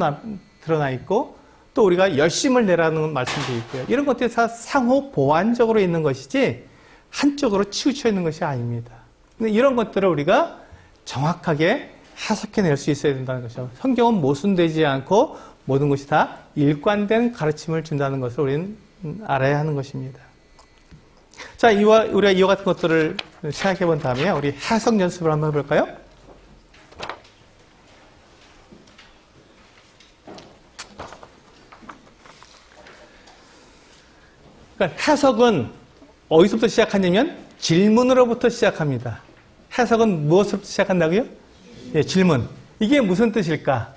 드러나 있고 또 우리가 열심을 내라는 말씀도 있고요. 이런 것들이 다 상호 보완적으로 있는 것이지 한쪽으로 치우쳐 있는 것이 아닙니다. 근데 이런 것들을 우리가 정확하게 해석해낼 수 있어야 된다는 것이죠. 성경은 모순되지 않고 모든 것이 다 일관된 가르침을 준다는 것을 우리는 알아야 하는 것입니다. 자, 우리가 이와 같은 것들을 생각해 본 다음에 우리 해석 연습을 한번 해볼까요? 그러니까 해석은 어디서부터 시작하냐면 질문으로부터 시작합니다. 해석은 무엇으로부터 시작한다고요? 질문. 이게 무슨 뜻일까?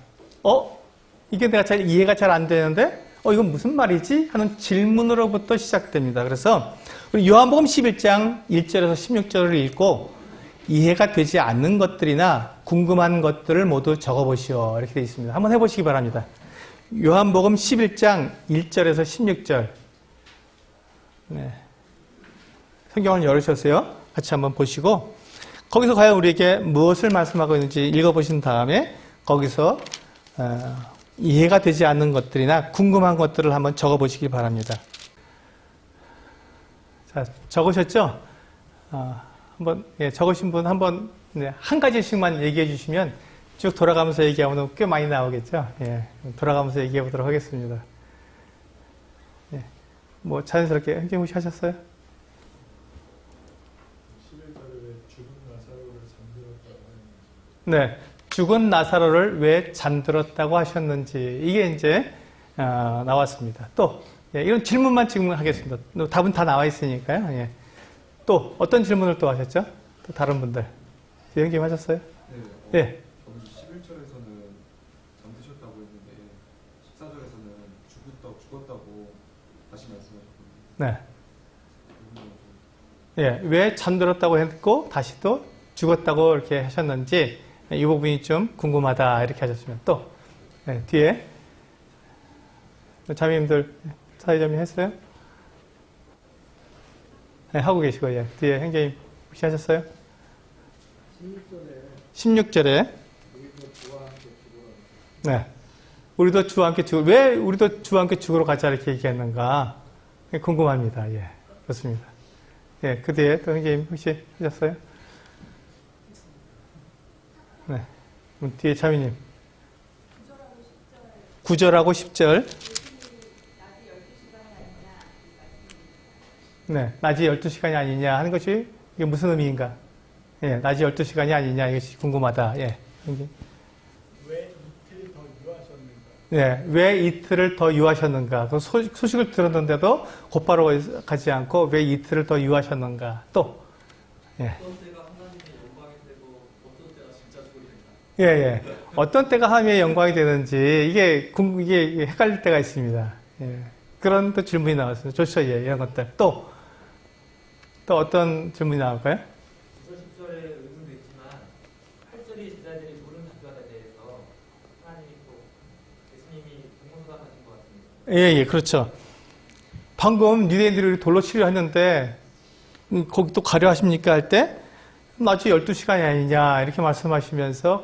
이게 내가 이해가 잘 안 되는데, 이건 무슨 말이지? 하는 질문으로부터 시작됩니다. 그래서 우리 요한복음 11장 1절에서 16절을 읽고 이해가 되지 않는 것들이나 궁금한 것들을 모두 적어보시오. 이렇게 되어 있습니다. 한번 해보시기 바랍니다. 요한복음 11장 1절에서 16절. 네. 성경을 열으셨어요. 같이 한번 보시고 거기서 과연 우리에게 무엇을 말씀하고 있는지 읽어보신 다음에 거기서 이해가 되지 않는 것들이나 궁금한 것들을 한번 적어보시기 바랍니다. 자, 적으셨죠? 한번 적으신 분 한번 한 가지씩만 얘기해 주시면 쭉 돌아가면서 얘기하면 꽤 많이 나오겠죠? 돌아가면서 얘기해 보도록 하겠습니다. 뭐 자연스럽게 흥경우 씨 하셨어요? 11절에 죽은 나사로를 잠들었다고 하는 네, 죽은 나사로를 왜 잠들었다고 하셨는지 이게 이제 나왔습니다. 또 이런 질문만 지금 하겠습니다. 답은 다 나와 있으니까요. 예. 또 어떤 질문을 또 하셨죠? 또 다른 분들 형님 하셨어요? 네. 예. 저는 11절에서는 잠드셨다고 했는데 14절에서는 죽었다고 다시 말씀하셨거든요. 네. 예, 왜 잠들었다고 했고 다시 또 죽었다고 이렇게 하셨는지 이 부분이 좀 궁금하다 이렇게 하셨으면 또 뒤에 자매님들 사회점이 했어요? 네, 하고 계시고 뒤에 형제님 혹시 하셨어요? 16절에 네, 우리도 주와 함께 왜 우리도 주와 함께 죽으러 가자 이렇게 얘기했는가 궁금합니다. 예, 그렇습니다. 예, 그 뒤에 또 형제님 혹시 하셨어요? 네, 그럼 뒤에 자매님 9절하고 10절 네, 낮이 12시간이 아니냐 하는 것이 이게 무슨 의미인가? 예, 낮이 12시간이 아니냐 이것이 궁금하다. 예, 형제님. 왜 이틀 더 유하셨는가? 네, 왜 이틀을 더 유하셨는가? 그 소식을 들었는데도 곧바로 가지 않고 왜 이틀을 더 유하셨는가? 또, 예. 어떤 때가 하나님의 영광이 되고 어떤 때가 진짜 죽을 때인가? 예, 예. 어떤 때가 하나님의 영광이 되는지 이게 헷갈릴 때가 있습니다. 예. 그런 또 질문이 나왔습니다. 좋죠, 예, 이런 것들. 또 어떤 질문이 나올까요? 9절 10절에 의문도 있지만 8절이 제자들이 물은 답변에 대해서 하나님이 또 예수님이 동문서답하신 것 같습니다. 예, 예, 그렇죠. 방금 유대인들이 돌로 치료했는데 거기 또 가려 하십니까 할 때 낮이 12시간이 아니냐 이렇게 말씀하시면서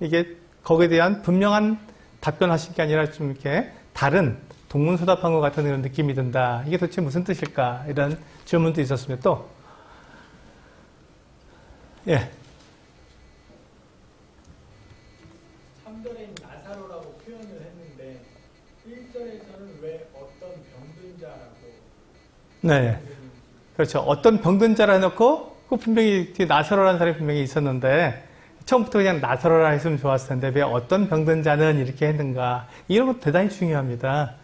이게 거기에 대한 분명한 답변하신 게 아니라 좀 이렇게 다른 동문서답한 것 같은 그런 느낌이 든다. 이게 도대체 무슨 뜻일까? 이런 질문도 있었습니다. 또 예. 3절엔 나사로라고 표현을 했는데 1절에서는 왜 어떤 병든 자라고 네. 그렇죠. 어떤 병든 자라 해놓고 그 분명히 뒤에 나사로라는 사람이 분명히 있었는데 처음부터 그냥 나사로라 했으면 좋았을 텐데 왜 어떤 병든 자는 이렇게 했는가? 이런 것도 대단히 중요합니다.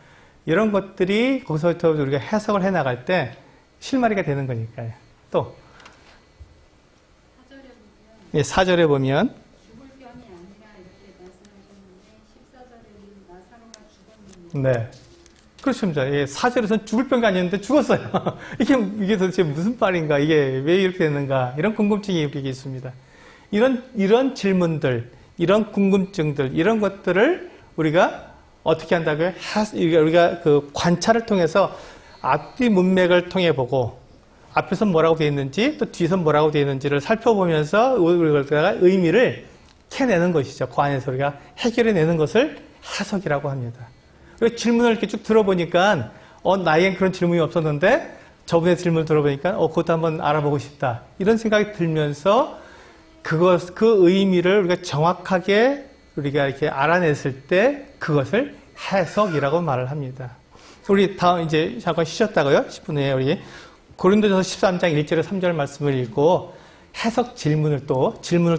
이런 것들이 거기서부터 우리가 해석을 해나갈 때 실마리가 되는 거니까요. 또 4절에 보면 죽을 병이 아니라 이렇게 말씀하셨는데 14절에는 나사로가 죽었느냐. 네. 그렇습니다. 4절에서는 죽을 병이 아니었는데 죽었어요. 이게 도대체 무슨 말인가? 이게 왜 이렇게 됐는가? 이런 궁금증이 여기 있습니다. 이런 질문들, 이런 궁금증들, 이런 것들을 우리가 어떻게 한다고요? 우리가 그 관찰을 통해서 앞뒤 문맥을 통해 보고 앞에서 뭐라고 되어 있는지 또 뒤에서 뭐라고 되어 있는지를 살펴보면서 우리가 의미를 캐내는 것이죠. 그 안에서 우리가 해결해내는 것을 해석이라고 합니다. 질문을 이렇게 쭉 들어보니까 나에겐 그런 질문이 없었는데 저분의 질문을 들어보니까 그것도 한번 알아보고 싶다. 이런 생각이 들면서 그 의미를 우리가 정확하게 우리가 이렇게 알아냈을 때 그것을 해석이라고 말을 합니다. 우리 다음 이제 잠깐 쉬셨다고요? 10분 후에 우리 고린도전서 13장 1절에 3절 말씀을 읽고 해석 질문을 또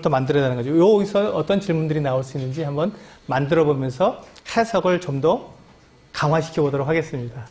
만들어야 되는 거죠. 여기서 어떤 질문들이 나올 수 있는지 한번 만들어 보면서 해석을 좀 더 강화시켜 보도록 하겠습니다.